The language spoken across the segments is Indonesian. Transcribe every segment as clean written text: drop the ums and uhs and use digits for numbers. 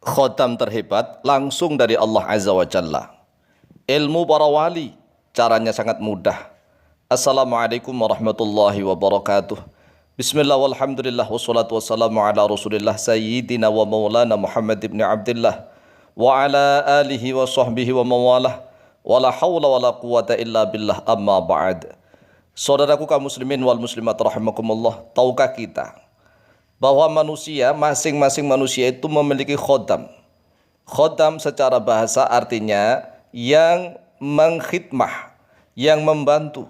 Khotam terhebat langsung dari Allah Azza wa Jalla. Ilmu para wali, caranya sangat mudah. Assalamualaikum warahmatullahi wabarakatuh. Bismillah walhamdulillah wassalatu wassalamu ala rasulillah sayyidina wa maulana Muhammad ibn Abdullah wa ala alihi wa sahbihi wa mawalah wa la hawla wa la quwata illa billah amma ba'd. Saudaraku kaum muslimin wal muslimat rahimakumullah, tahukah kita bahwa masing-masing manusia itu memiliki khodam. Khodam secara bahasa artinya yang mengkhidmah, yang membantu,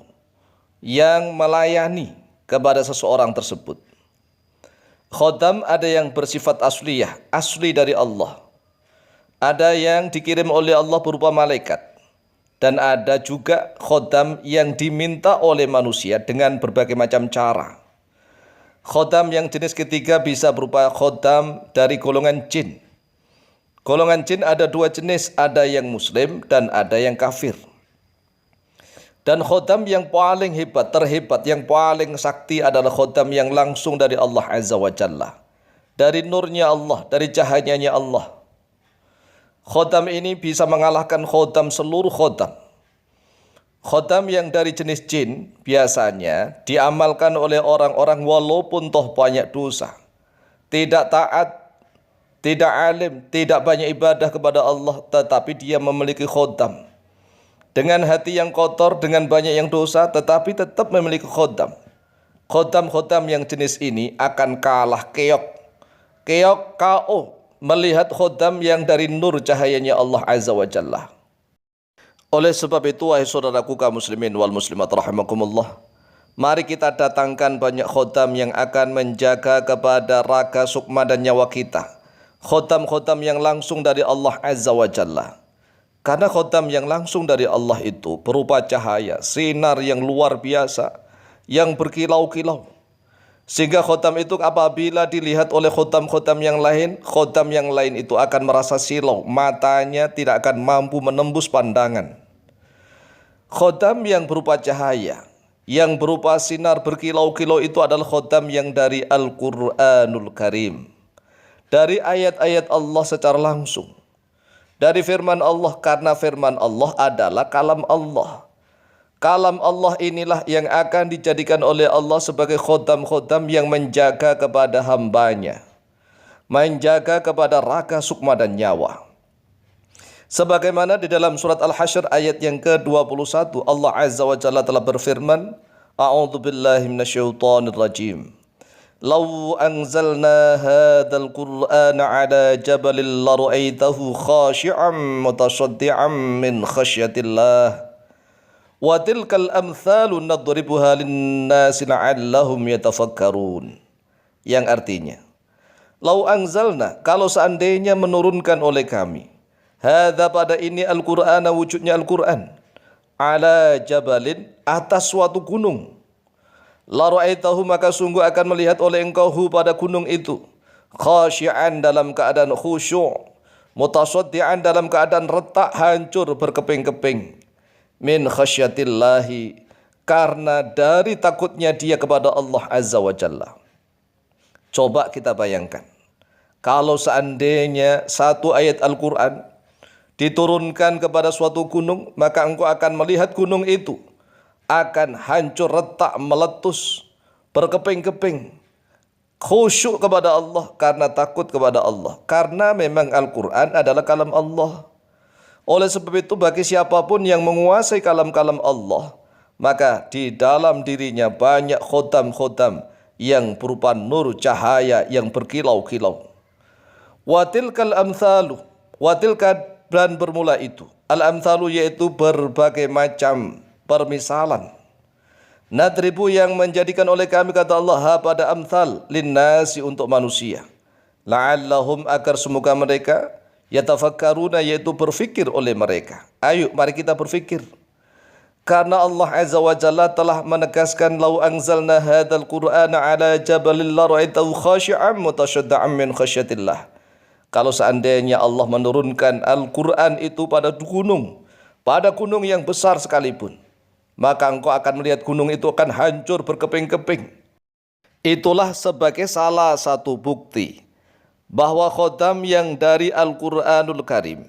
yang melayani kepada seseorang tersebut. Khodam ada yang bersifat asliyah, asli dari Allah. Ada yang dikirim oleh Allah berupa malaikat. Dan ada juga khodam yang diminta oleh manusia dengan berbagai macam cara. Khodam yang jenis ketiga bisa berupa khodam dari golongan jin. Golongan jin ada dua jenis, ada yang muslim dan ada yang kafir. Dan khodam yang paling hebat, terhebat, yang paling sakti adalah khodam yang langsung dari Allah Azza wa Jalla. Dari nurnya Allah, dari cahayanya Allah. Khodam ini bisa mengalahkan khodam seluruh khodam. Khodam yang dari jenis jin biasanya diamalkan oleh orang-orang walaupun toh banyak dosa. Tidak taat, tidak alim, tidak banyak ibadah kepada Allah, tetapi dia memiliki khodam. Dengan hati yang kotor, dengan banyak yang dosa, tetapi tetap memiliki khodam. Khodam-khodam yang jenis ini akan kalah keok. Keok KO melihat khodam yang dari nur cahayanya Allah Azza wa Jalla. Oleh sebab itu, wahai saudaraku kaum muslimin wal muslimat rahimakumullah, mari kita datangkan banyak khodam yang akan menjaga kepada raga, sukma dan nyawa kita. Khodam-khodam yang langsung dari Allah Azza wa Jalla. Karena khodam yang langsung dari Allah itu berupa cahaya, sinar yang luar biasa, yang berkilau-kilau. Sehingga khodam itu apabila dilihat oleh khodam-khodam yang lain itu akan merasa silau, matanya tidak akan mampu menembus pandangan. Khodam yang berupa cahaya, yang berupa sinar berkilau-kilau itu adalah khodam yang dari Al-Quranul Karim. Dari ayat-ayat Allah secara langsung. Dari firman Allah, karena firman Allah adalah kalam Allah. Kalam Allah inilah yang akan dijadikan oleh Allah sebagai khodam-khodam yang menjaga kepada hambanya. Menjaga kepada raga, sukma dan nyawa. Sebagaimana di dalam surat Al-Hasyr ayat yang ke-21, Allah Azza wa Jalla telah berfirman, A'udzu billahi minasyaitonir rajim. Law anzalna hadzal Qur'ana 'ala jabalin la ra'aitahu khashi'an mutasaddian min khasyatillah. Wa tilkal amthalu nadribuha lin-nasi la'allahum yatafakkarun. Yang artinya, Law anzalna, kalau seandainya menurunkan oleh kami, hadza pada ini Al-Qur'ana, wujudnya Al-Qur'an, ala jabalin, atas suatu gunung. La ra'aitahu, maka sungguh akan melihat oleh engkau pada gunung itu, khasyi'an, dalam keadaan khusyuk, mutasaddian, dalam keadaan retak, hancur, berkeping-keping, min khasyatillahi, karena dari takutnya dia kepada Allah Azza wa Jalla. Coba kita bayangkan, kalau seandainya satu ayat Al-Quran diturunkan kepada suatu gunung, maka engkau akan melihat gunung itu akan hancur, retak, meletus, berkeping-keping, khusyuk kepada Allah karena takut kepada Allah. Karena memang Al-Quran adalah kalam Allah. Oleh sebab itu, bagi siapapun yang menguasai kalam-kalam Allah, maka di dalam dirinya banyak khodam-khodam yang berupa nur cahaya yang berkilau-kilau. Watilkal amthalu, watilka, dan bermula itu, al-amthalu yaitu berbagai macam permisalan. Nadribu, yang menjadikan oleh kami, kata Allah, pada amthal linnasi, untuk manusia, la'allahum, agar semoga mereka yatafakkaruna, yaitu berfikir oleh mereka. Ayo mari kita berfikir. Karena Allah Azza wa Jalla telah menegaskan, lau anzalna hadzal Qur'ana 'ala jabalin la ra'aitahu khashi'an mutasaddian min khasyatillah. Kalau seandainya Allah menurunkan Al-Quran itu pada gunung yang besar sekalipun, maka engkau akan melihat gunung itu akan hancur, berkeping-keping. Itulah sebagai salah satu bukti bahwa khodam yang dari Al-Quranul Karim,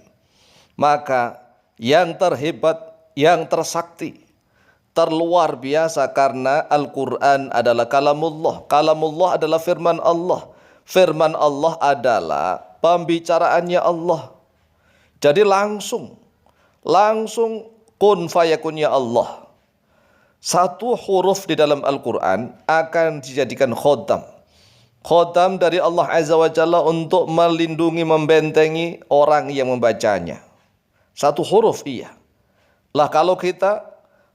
maka yang terhebat, yang tersakti, terluar biasa, karena Al-Quran adalah kalamullah. Kalamullah adalah firman Allah. Firman Allah adalah pembicaraannya Allah. Jadi langsung kun fayakunnya Allah. Satu huruf di dalam Al-Quran akan dijadikan khodam. Khodam dari Allah Azza wa Jalla untuk melindungi, membentengi orang yang membacanya. Satu huruf, iya. Lah kalau kita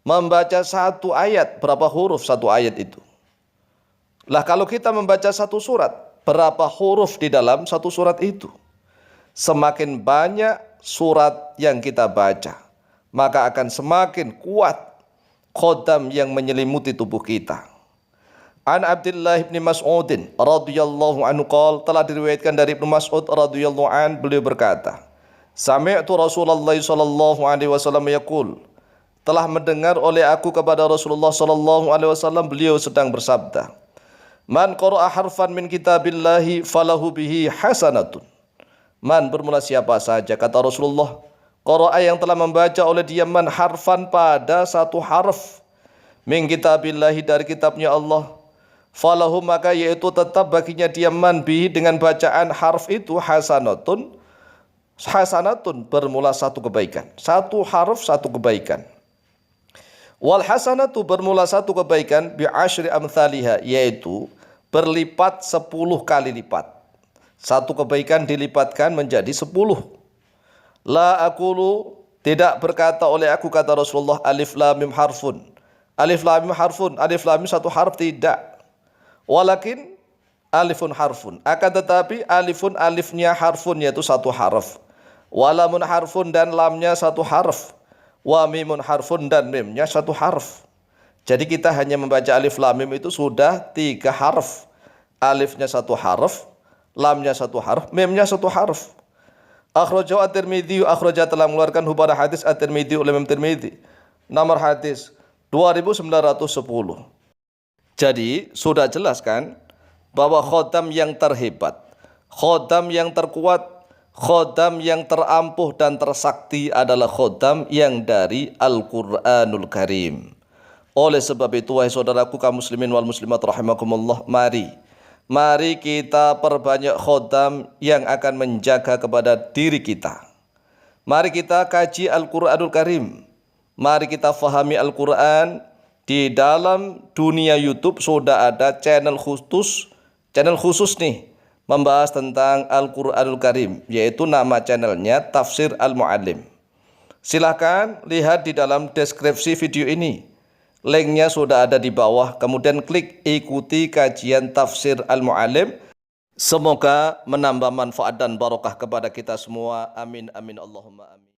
membaca satu ayat, berapa huruf satu ayat itu? Lah kalau kita membaca satu surat, berapa huruf di dalam satu surat itu? Semakin banyak surat yang kita baca, maka akan semakin kuat khodam yang menyelimuti tubuh kita. An Abdullah bin Mas'udin radhiyallahu anhu qala, telah diriwayatkan dari Ibnu Mas'ud radhiyallahu an, beliau berkata, sami'tu Rasulullah sallallahu alaihi wasallam yaqul, telah mendengar oleh aku kepada Rasulullah sallallahu alaihi wasallam, beliau sedang bersabda, man qara'a harfan min kitabillahi falahu bihi hasanatun. Man bermula siapa saja, kata Rasulullah, qara'a yang telah membaca oleh dia, man harfan pada satu harf, min kitabillahi dari kitabnya Allah, falahu maka yaitu tetap baginya dia, man bihi dengan bacaan harf itu, hasanatun, hasanatun bermula satu kebaikan, satu harf satu kebaikan. Wal hasanatu bermula satu kebaikan, bi asyri amthaliha, yaitu berlipat 10 kali lipat. Satu kebaikan dilipatkan menjadi 10. La aqulu, tidak berkata oleh aku, kata Rasulullah, alif lam mim harfun. Alif lam mim harfun, alif lam mim satu harf, tidak. Walakin alifun harfun, akan tetapi alifun, alifnya harfun, yaitu satu harf. Walamun harfun, dan lamnya satu harf. Wa mimun harfun, dan mimnya satu harf. Jadi kita hanya membaca alif lam mim itu sudah 3 harf. Alifnya satu harf, lamnya satu harf, mimnya satu harf. Akhrajahu at-Tirmidzi, akhraja telah mengeluarkan pada hadis at-Tirmidzi oleh Imam Tirmidzi, nomor hadis 2910. Jadi sudah jelas kan bahwa khodam yang terhebat, khodam yang terkuat, khodam yang terampuh dan tersakti adalah khodam yang dari Al-Quranul Karim. Oleh sebab itu, wahai saudaraku kaum muslimin wal muslimat rahimakumullah, mari kita perbanyak khodam yang akan menjaga kepada diri kita. Mari kita kaji Al-Quranul Karim. Mari kita fahami Al-Quran. Di dalam dunia YouTube sudah ada channel khusus nih, membahas tentang Al-Quranul Karim, yaitu nama channelnya Tafsir Al-Mu'allim. Silahkan lihat di dalam deskripsi video ini. Linknya sudah ada di bawah, kemudian klik ikuti kajian Tafsir Al-Mu'allim. Semoga menambah manfaat dan barokah kepada kita semua. Amin amin Allahumma amin.